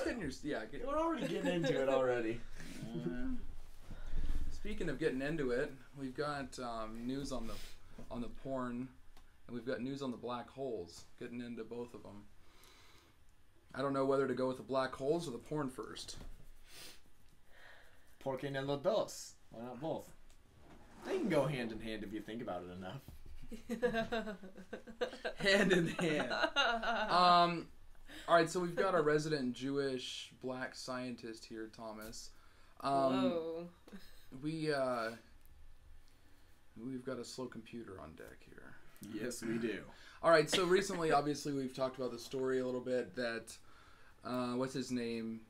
getting your We're already getting into it already. Speaking of getting into it, we've got news on the porn, and we've got news on the black holes. Getting into both of them. I don't know whether to go with the black holes or the porn first. Por qué no los dos? Why not both? They can go hand in hand if you think about it enough. Hand in hand. All right, so we've got our resident Jewish black scientist here, Thomas. Whoa. We've got a slow computer on deck here. Yes, we do. All right, so recently, obviously, we've talked about the story a little bit that, what's his name?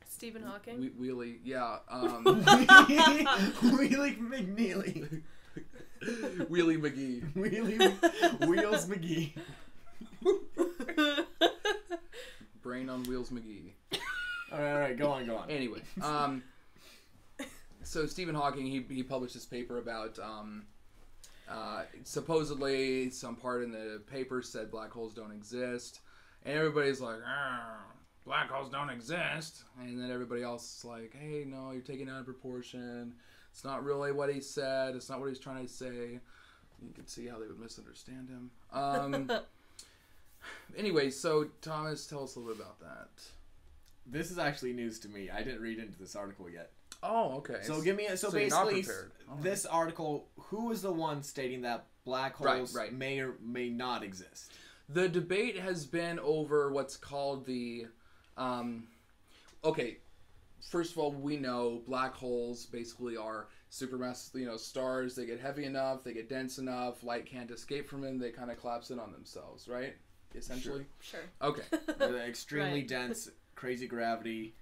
Stephen Hawking? Wheelie, yeah. Wheelie McNeely. Wheelie McGee. Wheels McGee. Brain on Wheels McGee. All right, go on. Anyway, so Stephen Hawking, he published this paper about, supposedly some part in the paper said black holes don't exist, and everybody's like, black holes don't exist, and then everybody else is like, hey, no, you're taking it out of proportion. It's not really what he said. It's not what he's trying to say. You can see how they would misunderstand him. Anyway, so Thomas, tell us a little bit about that. This is actually news to me. I didn't read into this article yet. Oh, okay. So basically, this article, who is the one stating that black holes may or may not exist? The debate has been over what's called the, okay, first of all, we know black holes basically are supermassive, stars. They get heavy enough, they get dense enough, light can't escape from them, they kind of collapse in on themselves, right? Essentially? Sure. Okay. They're extremely dense, crazy gravity,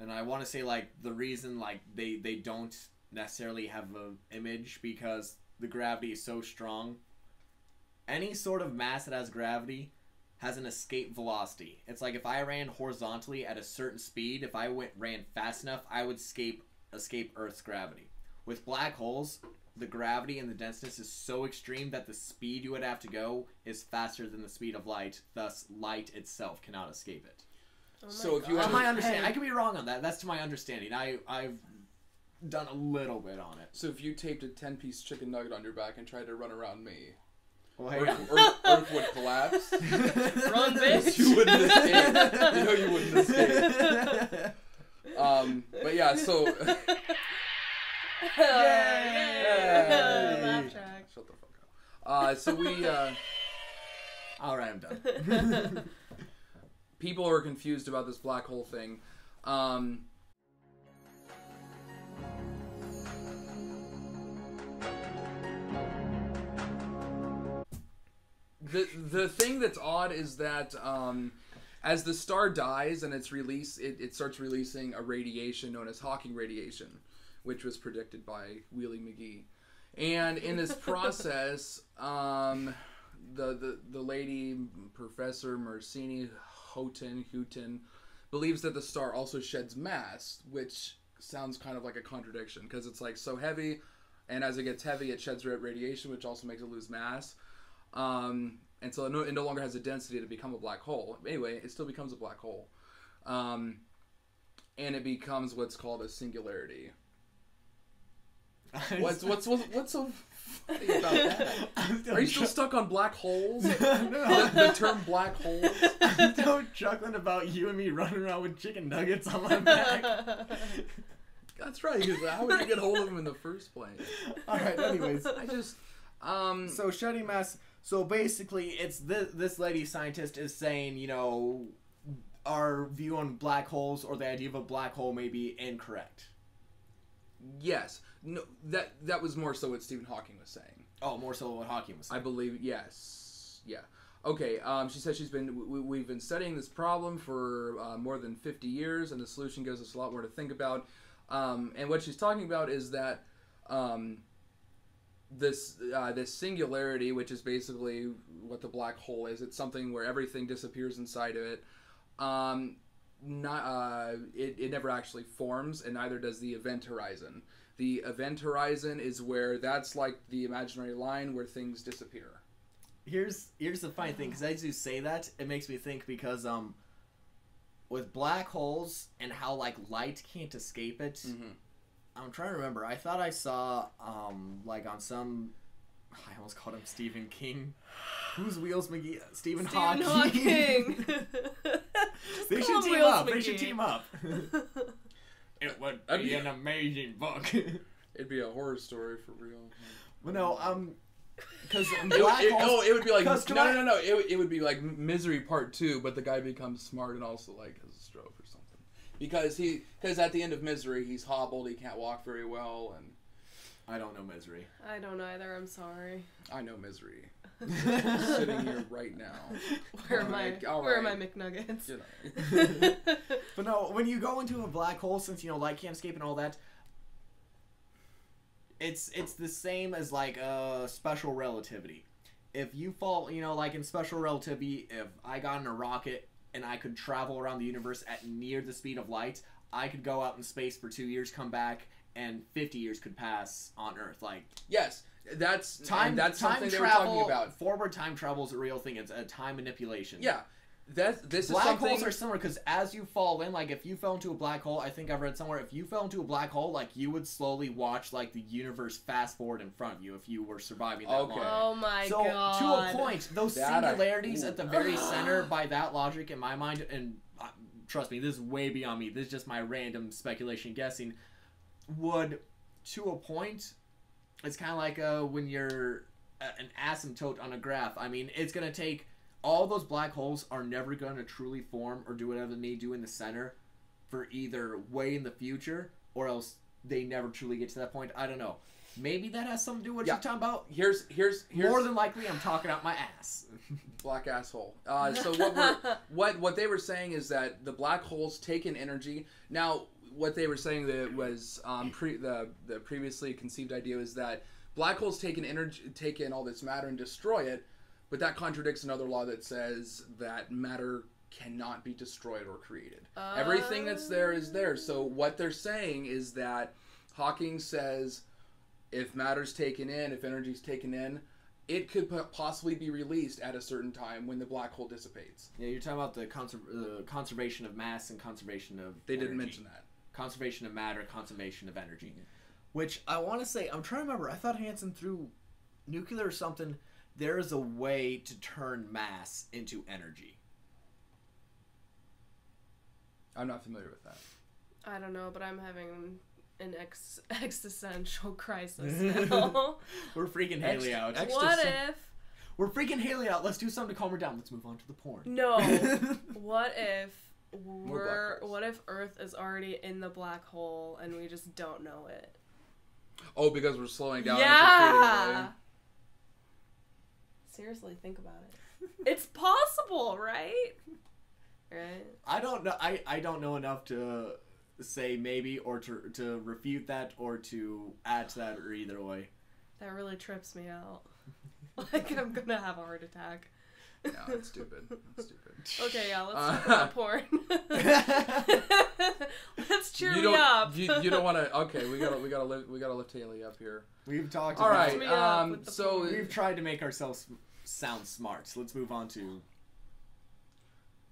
and I want to say, the reason, they don't necessarily have an image because the gravity is so strong. Any sort of mass that has gravity has an escape velocity. It's like if I ran horizontally at a certain speed, if I ran fast enough, I would escape Earth's gravity. With black holes, the gravity and the denseness is so extreme that the speed you would have to go is faster than the speed of light. Thus, light itself cannot escape it. So if you to my understanding, I could be wrong on that. That's to my understanding. I've done a little bit on it. So if you taped a 10-piece chicken nugget on your back and tried to run around me, well, hey, Earth would collapse. Run, bitch! You wouldn't escape. You wouldn't escape. But yeah, so. Yay! Laugh track. Shut the fuck up. So we. All right, I'm done. People are confused about this black hole thing. The thing that's odd is that as the star dies and it starts releasing a radiation known as Hawking radiation, which was predicted by Wheelie McGee. And in this process, the lady, Professor Marcini Houghton, believes that the star also sheds mass, which sounds kind of like a contradiction because it's like so heavy, and as it gets heavy, it sheds radiation, which also makes it lose mass. And so it no longer has a density to become a black hole. Anyway, it still becomes a black hole. And it becomes what's called a singularity. What's so funny about that? Are you still stuck on black holes? No. The term black holes? I'm still chuckling about you and me running around with chicken nuggets on my back. That's right, because how would you get hold of them in the first place? Alright, anyways. I just... So shedding mass... So basically, it's this lady scientist is saying, our view on black holes or the idea of a black hole may be incorrect. Yes. No, that was more so what Stephen Hawking was saying. Oh, more so what Hawking was saying. I believe, yes. Yeah. Okay, she said we've been studying this problem for more than 50 years, and the solution gives us a lot more to think about. And what she's talking about is that this singularity, which is basically what the black hole is, it's something where everything disappears inside of it. It never actually forms, and neither does the event horizon. The event horizon is where that's like the imaginary line where things disappear. Here's the funny thing, because as you say that, it makes me think because with black holes and how like light can't escape it. Mhm. I'm trying to remember. I thought I saw like on some. I almost called him Stephen King. Who's Wheels McGee? Stephen Hawking. Hawking. They should team up. They should team up. It would be an amazing book. It'd be a horror story for real. Well, no, because it would be like no. It would be like Misery Part 2, but the guy becomes smart and also like has a stroke or something. Because at the end of Misery, he's hobbled, he can't walk very well, and I don't know Misery. I don't either. I'm sorry. I know Misery. Sitting here right now. Where am I? Where are my McNuggets? You know. But no, when you go into a black hole, since light can't escape and all that, it's the same as like special relativity. If you fall, like in special relativity, if I got in a rocket and I could travel around the universe at near the speed of light, I could go out in space for 2 years, come back, and 50 years could pass on Earth. Like yes, that's time. That's time something travel, they were talking about. Forward time travel is a real thing. It's a time manipulation. Yeah. This black is something... holes are similar because as you fall in, like if you fell into a black hole, I think I've read somewhere, if you fell into a black hole, like you would slowly watch like the universe fast forward in front of you if you were surviving that long. Oh my god. So to a point, those singularities at the very center, by that logic in my mind, and trust me, this is way beyond me. This is just my random speculation guessing. Would to a point, it's kind of like when you're an asymptote on a graph. I mean, it's gonna take. All those black holes are never going to truly form or do whatever they do in the center for either way in the future, or else they never truly get to that point. I don't know. Maybe that has something to do with what you're talking about. Here's more than likely I'm talking out my ass. Black asshole. So what they were saying is that the black holes take in energy. Now, what they were saying that was the previously conceived idea is that black holes take in all this matter and destroy it. But that contradicts another law that says that matter cannot be destroyed or created. Everything that's there is there. So what they're saying is that Hawking says if matter's taken in, if energy's taken in, it could possibly be released at a certain time when the black hole dissipates. Yeah, you're talking about the conservation of mass and conservation of They energy. didn't mention that. Conservation of matter, conservation of energy. Which I want to say, I'm trying to remember, I thought Hansen threw nuclear or something. There is a way to turn mass into energy. I'm not familiar with that. I don't know, but I'm having an existential crisis now. We're freaking Haley out. What if... We're freaking Haley out. Let's do something to calm her down. Let's move on to the porn. No. What if Earth is already in the black hole and we just don't know it? Oh, because we're slowing down. Yeah. Seriously, think about it. It's possible, right? Right. I don't know. I don't know enough to say maybe or to refute that or to add to that or either way. That really trips me out. Like I'm gonna have a heart attack. No, it's stupid. It's stupid. Okay, yeah, let's talk about porn. Let's cheer me up. You don't want to. Okay, we gotta lift Haley up here. We've talked. All about right. So we've tried to make ourselves sound smart. So let's move on to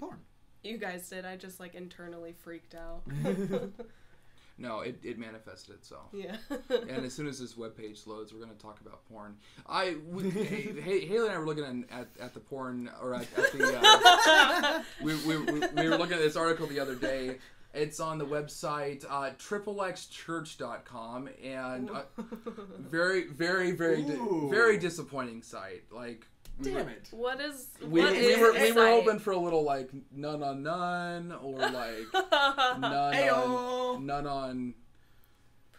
porn. You guys did. I just like internally freaked out. No, it manifested itself. Yeah. And as soon as this webpage loads, we're going to talk about porn. Haley and I were looking at the porn, or at the... we were looking at this article the other day. It's on the website xxchurch.com, and very, very, very disappointing site. Like... Damn it! We were hoping for a little like none on none or like none on.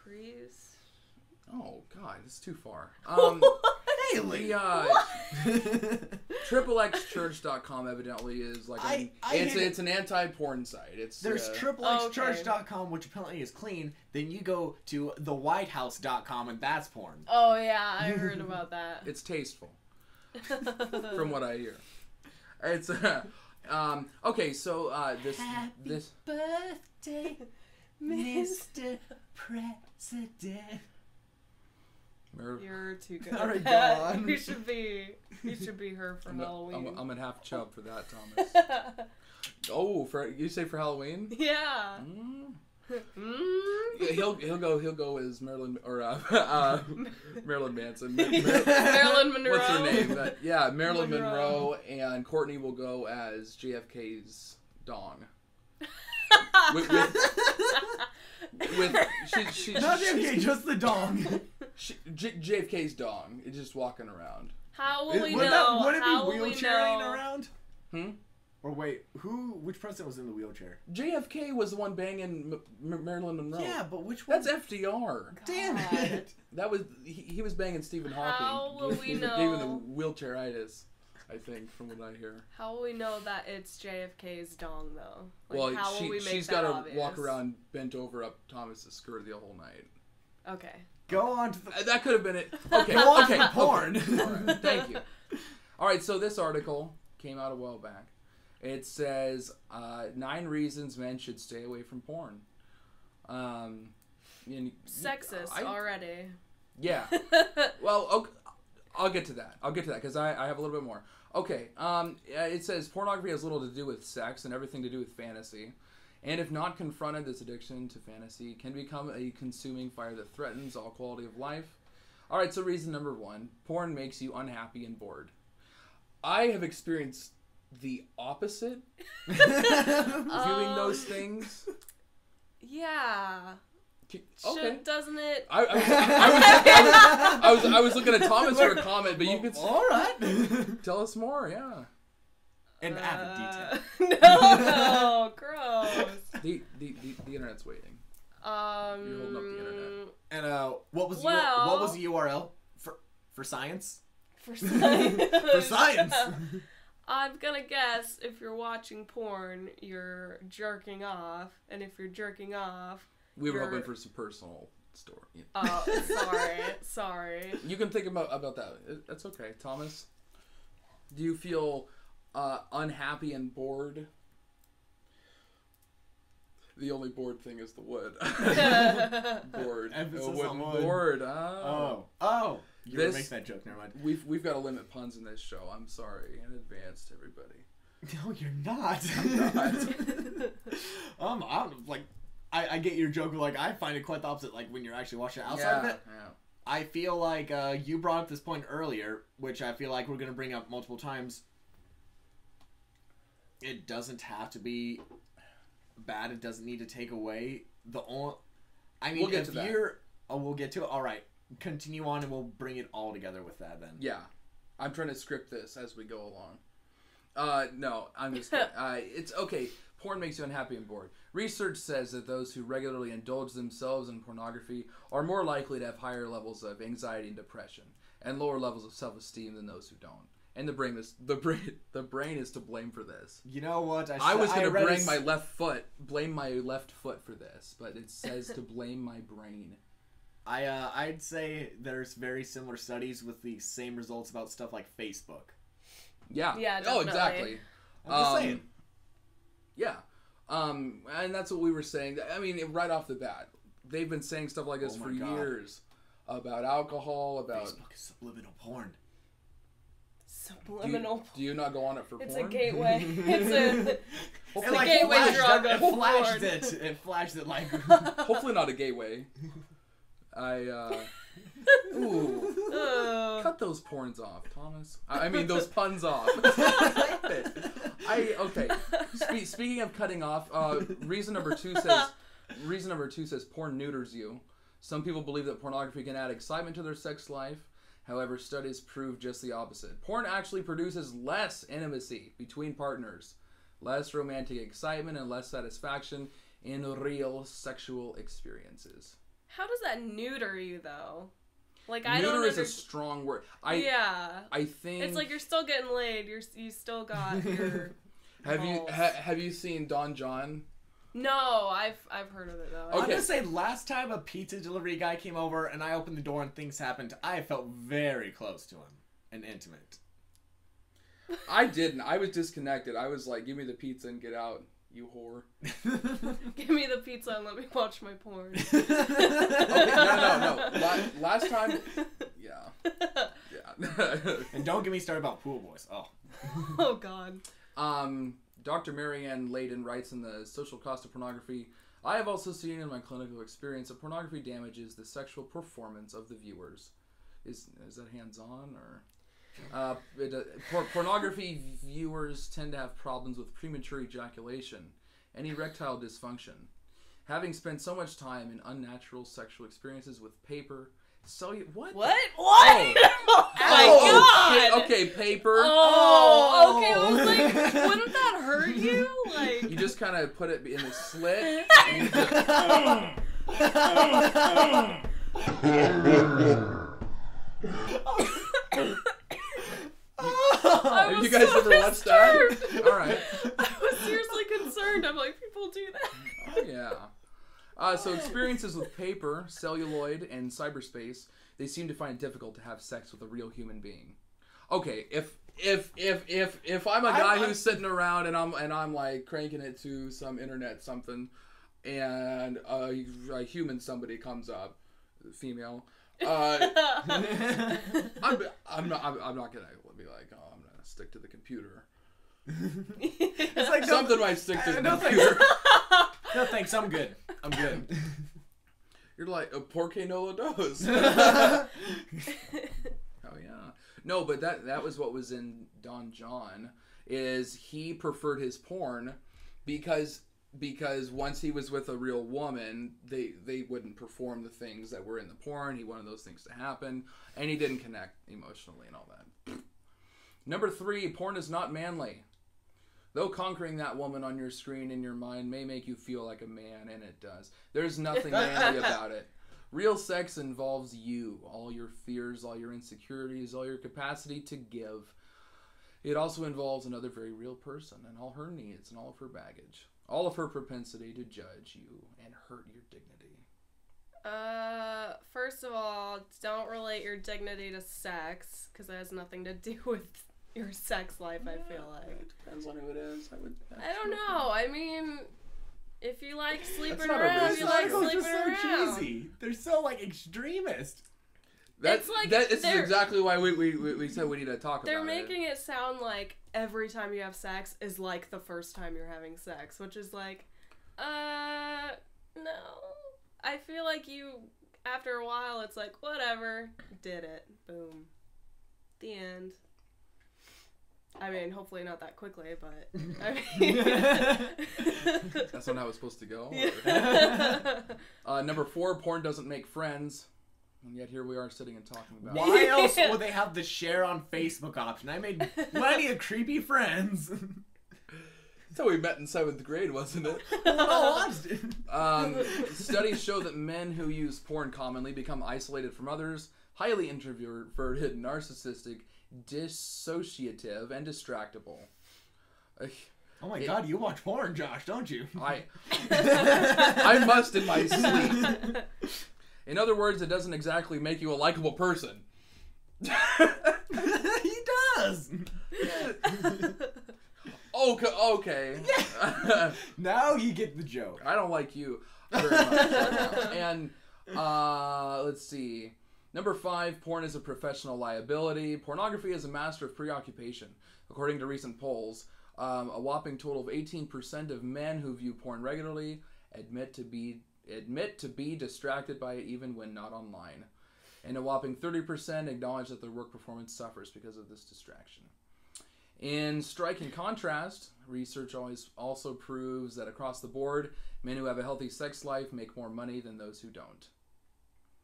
Please. Oh God, it's too far. Haley. XXchurch.com evidently is like it's an anti-porn site. There's XXchurch.com, which apparently is clean. Then you go to thewhitehouse.com and that's porn. Oh yeah, I heard about that. It's tasteful. From what I hear, it's okay. So this birthday, Mr. President. You're too good. All right, go on. You should be her for Halloween. I'm gonna have chub for that, Thomas. Oh, you say for Halloween? Yeah. Yeah, he'll go as Marilyn or Marilyn Manson. Marilyn Monroe. What's her name? Marilyn Monroe, and Courtney will go as JFK's dong. with she's not JFK, just the dong. JFK's dong. It's just walking around. How will we know? Would it be wheelchairing around? Hmm? Or wait, which president was in the wheelchair? JFK was the one banging Marilyn Monroe. Yeah, but which one? That's FDR. Damn it. That was he was banging Stephen Hawking. How will we know? Gave him the wheelchairitis, I think, from what I hear. How will we know that it's JFK's dong though? Well, how will we make she's that got to obvious? walk around bent over up Thomas's skirt the whole night. Okay. Go on to the... That could have been it. Okay. Go on okay. to porn. Okay. All right. Thank you. All right. So this article came out a while back. It says 9 reasons men should stay away from porn. Sexist already. Yeah. Well, okay, I'll get to that. Because I have a little bit more. Okay. It says pornography has little to do with sex and everything to do with fantasy. And if not confronted, this addiction to fantasy can become a consuming fire that threatens all quality of life. All right, so reason number 1, porn makes you unhappy and bored. I have experienced the opposite viewing those things. Yeah. Okay. Doesn't it? I was looking at Thomas for a comment, but you could. All right. Tell us more. Yeah. In avid detail. No, gross. The internet's waiting. You're holding up the internet. And what was the URL for science? For science. For science. I'm gonna guess if you're watching porn, you're jerking off, and if you're jerking off, we were hoping for some personal story. Oh, sorry. You can think about that. That's okay, Thomas. Do you feel unhappy and bored? The only bored thing is the wood. Bored. Emphasis on wood. Bored. Oh. You were making that joke. Never mind. We've got to limit puns in this show. I'm sorry in advance to everybody. No, you're not. I'm like, I get your joke. Like, I find it quite the opposite. Like when you're actually watching it outside of it. Yeah. I feel like you brought up this point earlier, which I feel like we're gonna bring up multiple times. It doesn't have to be bad. It doesn't need to take away the only. I mean, we'll get to that. We'll get to it. All right. Continue on, and we'll bring it all together with that then. Yeah, I'm trying to script this as we go along. No, I'm just kidding. It's okay. Porn makes you unhappy and bored. Research says that those who regularly indulge themselves in pornography are more likely to have higher levels of anxiety and depression, and lower levels of self-esteem than those who don't. And the brain is to blame for this. You know what? I was going to blame my left foot for this, but it says to blame my brain. I'd say there's very similar studies with the same results about stuff like Facebook. Yeah. Yeah, definitely. Oh, exactly. I'm just saying. Yeah. And that's what we were saying. I mean, right off the bat, they've been saying stuff like this for years about alcohol, about Facebook is subliminal porn. Subliminal. Do you not go on it for it's porn? It's a gateway. It's a gateway drug. It flashed it like. Hopefully not a gateway. Cut those porns off, Thomas. I mean those puns off. Okay. Speaking of cutting off, reason number two says porn neuters you. Some people believe that pornography can add excitement to their sex life. However, studies prove just the opposite. Porn actually produces less intimacy between partners, less romantic excitement, and less satisfaction in real sexual experiences. How does that neuter you, though? Like, neuter is a strong word. I think it's like you're still getting laid. You still got your. Have you seen Don John? No, I've heard of it though. Okay. I'm gonna say last time a pizza delivery guy came over and I opened the door and things happened, I felt very close to him and intimate. I didn't. I was disconnected. I was like, "Give me the pizza and get out, you whore." Give me the pizza and let me watch my porn. Okay, no. Last time, yeah. And don't get me started about pool boys. Oh. Oh God. Dr. Marianne Layden writes in The Social Cost of Pornography, I have also seen in my clinical experience that pornography damages the sexual performance of the viewers. Is that hands-on or... pornography viewers tend to have problems with premature ejaculation and erectile dysfunction. Having spent so much time in unnatural sexual experiences with paper, what? What? Oh, Oh my god! Okay, paper. Oh, okay. I was like, wouldn't that hurt you? Like, You just kind of put it in a slit. And you have you guys ever watched that? All right. I was seriously concerned. I'm like, people do that. Oh, yeah. So experiences with paper, celluloid, and cyberspace, they seem to find it difficult to have sex with a real human being. Okay, if I'm a guy who's sitting around and I'm like cranking it to some internet something, and a human somebody comes up, female, I'm not gonna be like, oh, I'm gonna stick to the computer. It's like Something might stick to the no, computer. No thanks, I'm good. I'm good. You're like, porque no lo dos. Oh yeah. No, but that was what was in Don John, is he preferred his porn because once he was with a real woman, they wouldn't perform the things that were in the porn. He wanted those things to happen, and he didn't connect emotionally and all that. Number 3, porn is not manly. Though conquering that woman on your screen in your mind may make you feel like a man, and it does, there's nothing manly about it. Real sex involves you, all your fears, all your insecurities, all your capacity to give. It also involves another very real person and all her needs and all of her baggage, all of her propensity to judge you and hurt your dignity. First of all, don't relate your dignity to sex, because that has nothing to do with your sex life, I feel like. It depends on who it is. I don't know. I mean, if you like sleeping not a around, racist you like article. sleeping so around. cheesy. They're so like extremist. This like is they're- exactly why we said we need to talk about They're it. making it sound like every time you have sex is like the first time you're having sex, which is like, no. I feel like after a while, it's like, whatever, did it. Boom. The end. I mean, hopefully not that quickly, but I mean... That's not how it's supposed to go. Number 4, porn doesn't make friends. And yet here we are sitting and talking about it. Why else would they have the share on Facebook option? I made plenty of creepy friends. That's how we met in 7th grade, wasn't it? Studies show that men who use porn commonly become isolated from others, highly introverted, narcissistic, dissociative, and distractible. Oh my god, you watch porn, Josh, don't you? I must in my sleep. In other words, it doesn't exactly make you a likable person. He does. Okay. Now you get the joke. I don't like you very much right now. And let's see. Number 5, porn is a professional liability. Pornography is a master of preoccupation. According to recent polls, a whopping total of 18% of men who view porn regularly admit to be distracted by it even when not online. And a whopping 30% acknowledge that their work performance suffers because of this distraction. In striking contrast, research also proves that across the board, men who have a healthy sex life make more money than those who don't.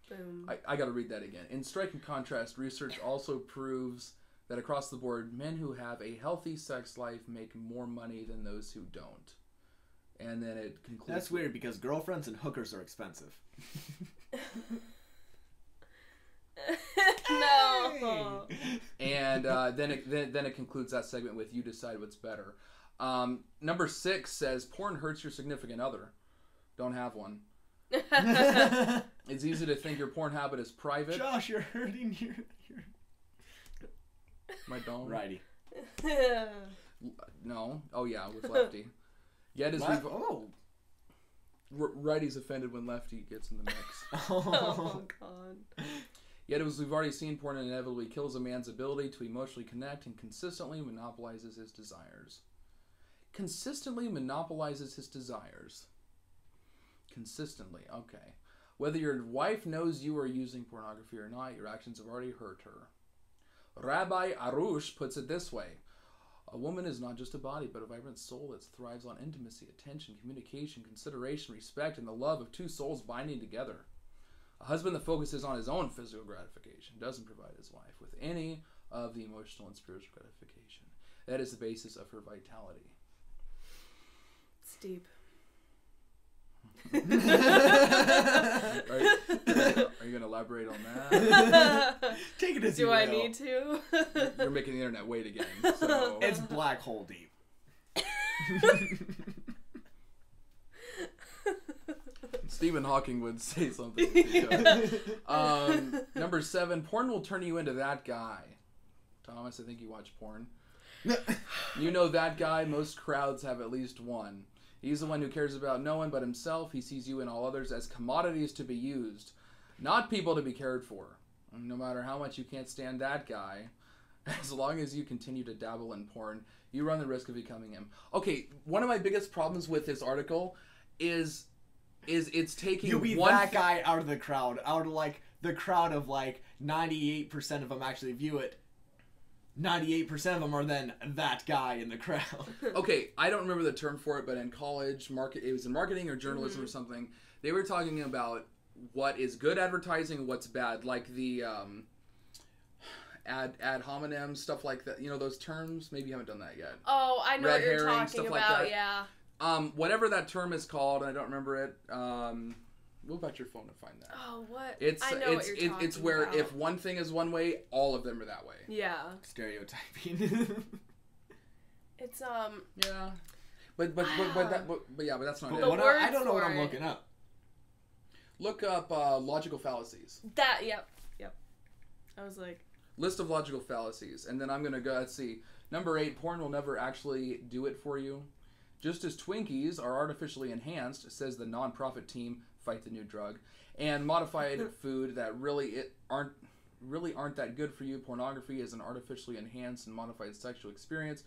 Boom. I gotta read that again. In striking contrast, research also proves that across the board, men who have a healthy sex life make more money than those who don't. And then it concludes... That's weird because girlfriends and hookers are expensive. No. And then it concludes that segment with "You decide what's better." Number 6 says porn hurts your significant other. Don't have one. It's easy to think your porn habit is private. Josh, you're hurting your... My dome. Righty. No. Oh yeah, with lefty. Yet as we've righty's offended when lefty gets in the mix. Oh god. Yet as we've already seen, porn inevitably kills a man's ability to emotionally connect and consistently monopolizes his desires. consistently monopolizes his desires. Consistently, okay. Whether your wife knows you are using pornography or not, your actions have already hurt her. Rabbi Arush puts it this way. A woman is not just a body, but a vibrant soul that thrives on intimacy, attention, communication, consideration, respect, and the love of two souls binding together. A husband that focuses on his own physical gratification doesn't provide his wife with any of the emotional and spiritual gratification. That is the basis of her vitality. It's deep. Are you going to elaborate on that? Take it as Do you I will. need to? You're making the internet wait again. So. It's black hole deep. Stephen Hawking would say something. Number 7, porn will turn you into that guy. Thomas, I think you watch porn. You know that guy. Most crowds have at least one. He's the one who cares about no one but himself. He sees you and all others as commodities to be used, not people to be cared for. And no matter how much you can't stand that guy, as long as you continue to dabble in porn, you run the risk of becoming him. Okay, one of my biggest problems with this article is it's taking You be one that guy out of the crowd. Out of like the crowd of like 98% of them actually view it. 98% of them are then that guy in the crowd. Okay, I don't remember the term for it, but in college, it was in marketing or journalism or something. They were talking about what is good advertising and what's bad, like the ad hominem, stuff like that. You know those terms? Maybe you haven't done that yet. Oh, I know Red what you're herring, talking stuff about. like that. Yeah. Whatever that term is called, and I don't remember it. Whip out your phone to find that. Oh, what? It's I know what you're talking it's where about. if one thing is one way, all of them are that way. Yeah. Stereotyping. It's Yeah. But yeah, but that's not But it. The what word I don't know what for I'm it. looking up. Look up logical fallacies. That. Yep. I was like, List of logical fallacies, and then I'm gonna go. Let's see. Number 8, porn will never actually do it for you. Just as Twinkies are artificially enhanced, says the nonprofit team Fight the New Drug, and modified food that really aren't that good for you. Pornography is an artificially enhanced and modified sexual experience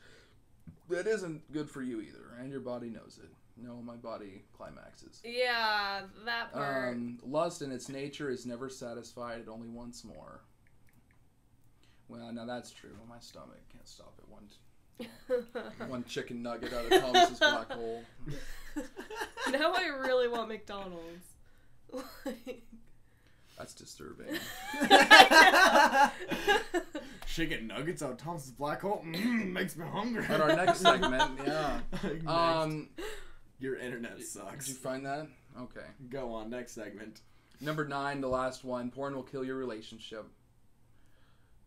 that isn't good for you either, and your body knows it. No, my body climaxes. yeah, that part. Lust in its nature is never satisfied. It only wants more. Well, now that's true. My stomach can't stop at one chicken nugget out of Thomas's black hole. Now I really want McDonald's. That's disturbing. Chicken nuggets out of Thomas's black hole makes me hungry. At our next segment, yeah. Your internet sucks. Did you find that? Okay. Go on, next segment. Number 9, the last one. Porn will kill your relationship.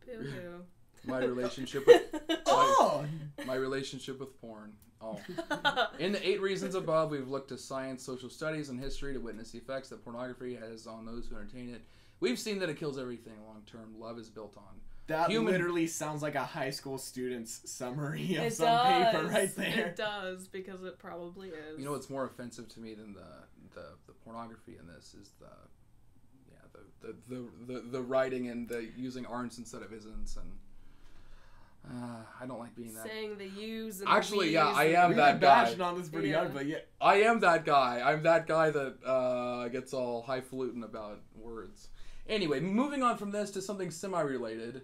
Boo-hoo. My relationship with Oh! my relationship with porn. Oh. In the 8 reasons above, we've looked to science, social studies, and history to witness the effects that pornography has on those who entertain it. We've seen that it kills everything long term. Love is built on. That literally sounds like a high school student's summary of It some does. paper right there. It does, because it probably is. You know what's more offensive to me than the pornography in this is the writing and the using aren'ts instead of isn't, and I don't like being that. Saying the U's and Actually, the yeah, V's I and am We've that been guy. bashing on this pretty hard, but yeah. I am that guy. I'm that guy that gets all highfalutin about words. Anyway, moving on from this to something semi-related.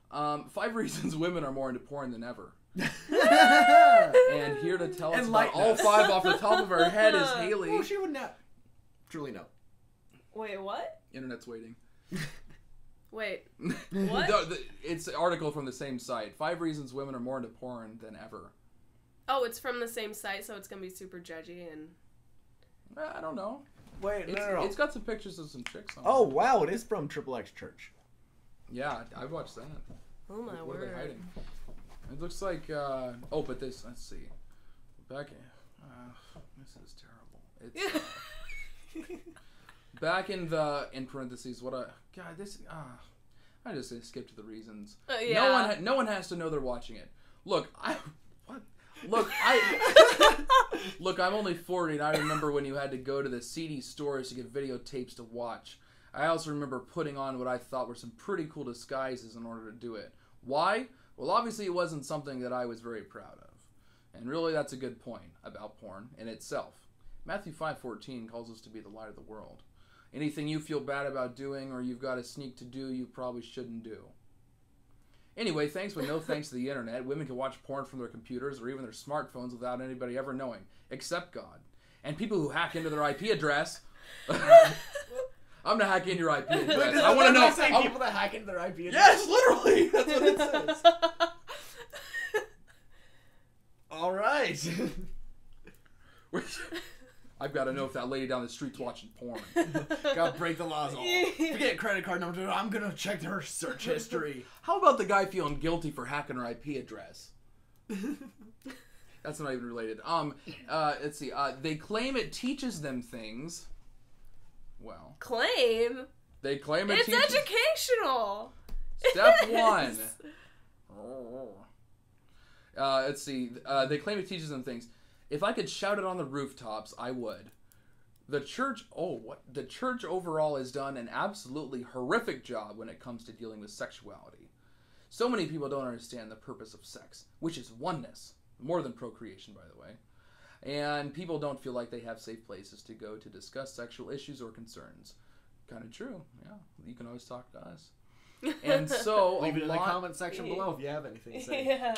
5 reasons women are more into porn than ever. And here to tell us about Enlighten all us. 5 off the top of her head is Haley. Oh, she would not. Truly no. Wait, what? Internet's waiting. Wait, what? It's an article from the same site. 5 reasons women are more into porn than ever. Oh, it's from the same site, so it's gonna be super judgy and... I don't know. Wait, It's got some pictures of some chicks on Oh, it. wow, it is from Triple X Church. Yeah, I've watched that. Oh my What are word. they hiding? It looks like, but this, let's see. Back in, this is terrible. It's, back in parentheses, I just skipped to the reasons. Yeah. No one has to know they're watching it. Look, Look, I'm only 40, and I remember when you had to go to the CD stores to get videotapes to watch. I also remember putting on what I thought were some pretty cool disguises in order to do it. Why? Well, obviously it wasn't something that I was very proud of. And really, that's a good point about porn in itself. Matthew 5:14 calls us to be the light of the world. Anything you feel bad about doing or you've got a sneak to do, you probably shouldn't do. Anyway, thanks but no thanks to the internet, women can watch porn from their computers or even their smartphones without anybody ever knowing, except God. And people who hack into their IP address... I'm gonna hack in your IP address. I want to know... Saying people that hack into their IP address? Yes, literally! That's what it says. All right. I've got to know if that lady down the street's watching porn. Gotta break the laws. Forget credit card number. I'm gonna check her search history. How about the guy feeling guilty for hacking her IP address? That's not even related. Let's see. They claim it teaches them things. Well. Claim? They claim it it's teaches... educational. Step 1. Let's see. They claim it teaches them things. If I could shout it on the rooftops, I would. The church overall has done an absolutely horrific job when it comes to dealing with sexuality. So many people don't understand the purpose of sex, which is oneness, more than procreation, by the way. And people don't feel like they have safe places to go to discuss sexual issues or concerns. Kind of true, yeah. You can always talk to us. And so leave it in the comment section below if you have anything to say. Yeah.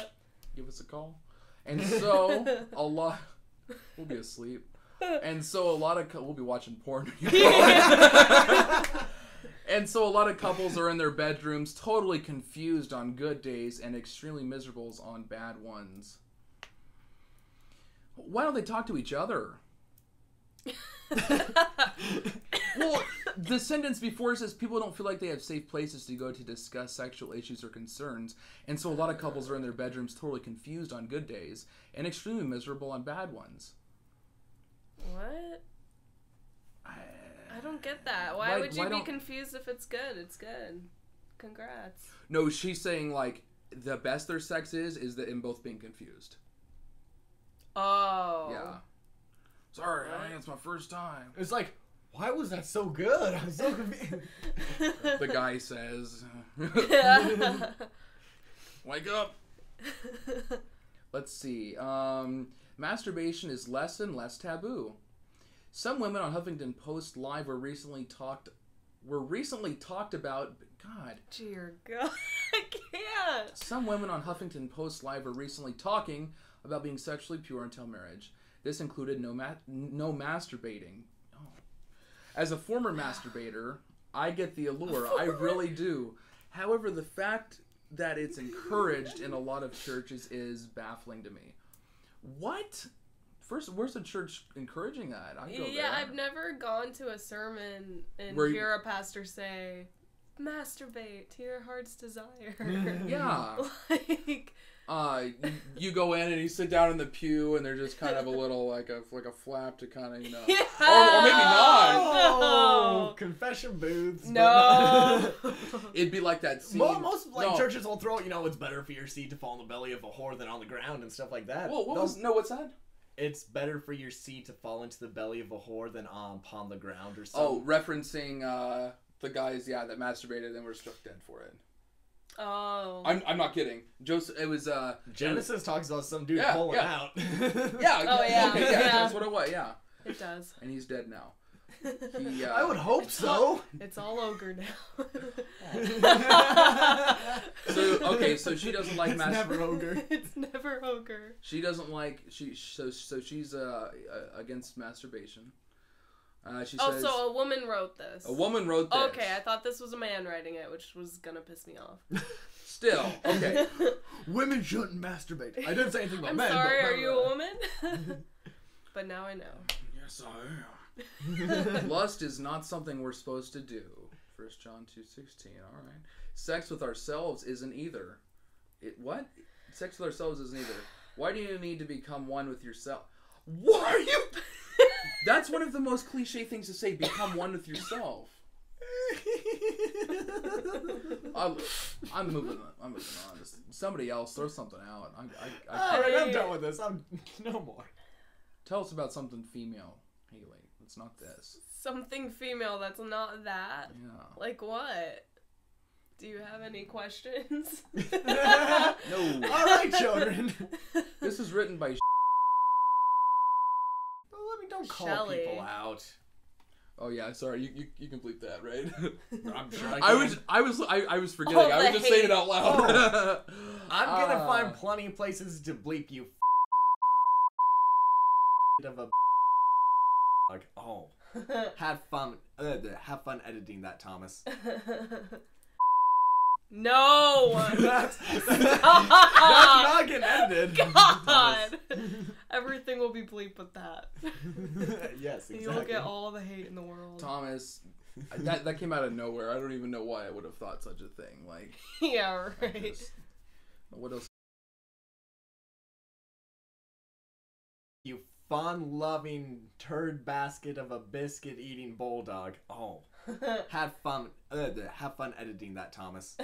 Give us a call. And so we'll be asleep. And so we'll be watching porn. And so a lot of couples are in their bedrooms totally confused on good days and extremely miserable on bad ones. Why don't they talk to each other? Well, the sentence before says people don't feel like they have safe places to go to discuss sexual issues or concerns, and so a lot of couples are in their bedrooms totally confused on good days and extremely miserable on bad ones. What? I don't get that. Why would you be confused if it's good? It's good. Congrats. No, she's saying, like, the best their sex is that in both being confused. Oh. Yeah. Sorry, honey, it's my first time. It's like, why was that so good? I'm so confused. The guy says, wake up. Let's see. Masturbation is less and less taboo. Some women on Huffington Post Live were recently talked about. God. Dear God, I can't. Some women on Huffington Post Live were recently talking about being sexually pure until marriage. This included no masturbating. Oh. As a former masturbator, I get the allure. I really do. However, the fact that it's encouraged in a lot of churches is baffling to me. What? First, where's the church encouraging that? I've never gone to a sermon and hear a pastor say, masturbate to your heart's desire. Yeah. Like... you go in and you sit down in the pew and there's just kind of a little like a flap to kind of, Yeah. or maybe not. Oh, confession booths. No. It'd be like that scene. Most churches will throw, it's better for your seed to fall in the belly of a whore than on the ground and stuff like that. Well, what's that? It's better for your seed to fall into the belly of a whore than upon the ground or something. Oh, referencing the guys, that masturbated and were struck dead for it. Oh. I'm not kidding. Joseph, it was Genesis talks about some dude pulling out. Yeah. Oh yeah. Okay, yeah, that's what it was. Yeah. It does. And he's dead now. I would hope so. It's all ogre now. So she doesn't like masturbation. Never ogre. It's never ogre. She doesn't like so she's against masturbation. She says, so a woman wrote this. A woman wrote this. Okay, I thought this was a man writing it, which was gonna piss me off. Still, okay. Women shouldn't masturbate. I didn't say anything about I'm men. Sorry, are you a woman? But now I know. Yes, I am. Lust is not something we're supposed to do. 1 John 2:16. All right. Sex with ourselves isn't either. What? Sex with ourselves isn't either. Why do you need to become one with yourself? What are you? That's one of the most cliche things to say. Become one with yourself. I'm moving on. Just somebody else throw something out. All right, I'm done with this. I'm no more. Tell us about something female, Haley. It's not this. Something female that's not that. Yeah. Like what? Do you have any questions? No. All right, children. This is written by don't call Shelley. people out. Oh yeah, sorry. You can bleep that, right? I'm sure I was forgetting. All I was the just saying it hate. out loud. I'm gonna find plenty of places to bleep you. Of a. Like, oh, have fun editing that, Thomas. No! That's not getting edited. God! Everything will be bleeped with that. Yes, exactly. You'll get all the hate in the world. Thomas, that came out of nowhere. I don't even know why I would have thought such a thing. Like, Yeah, right. what else? You fun-loving turd basket of a biscuit-eating bulldog. Oh, have fun editing that, Thomas.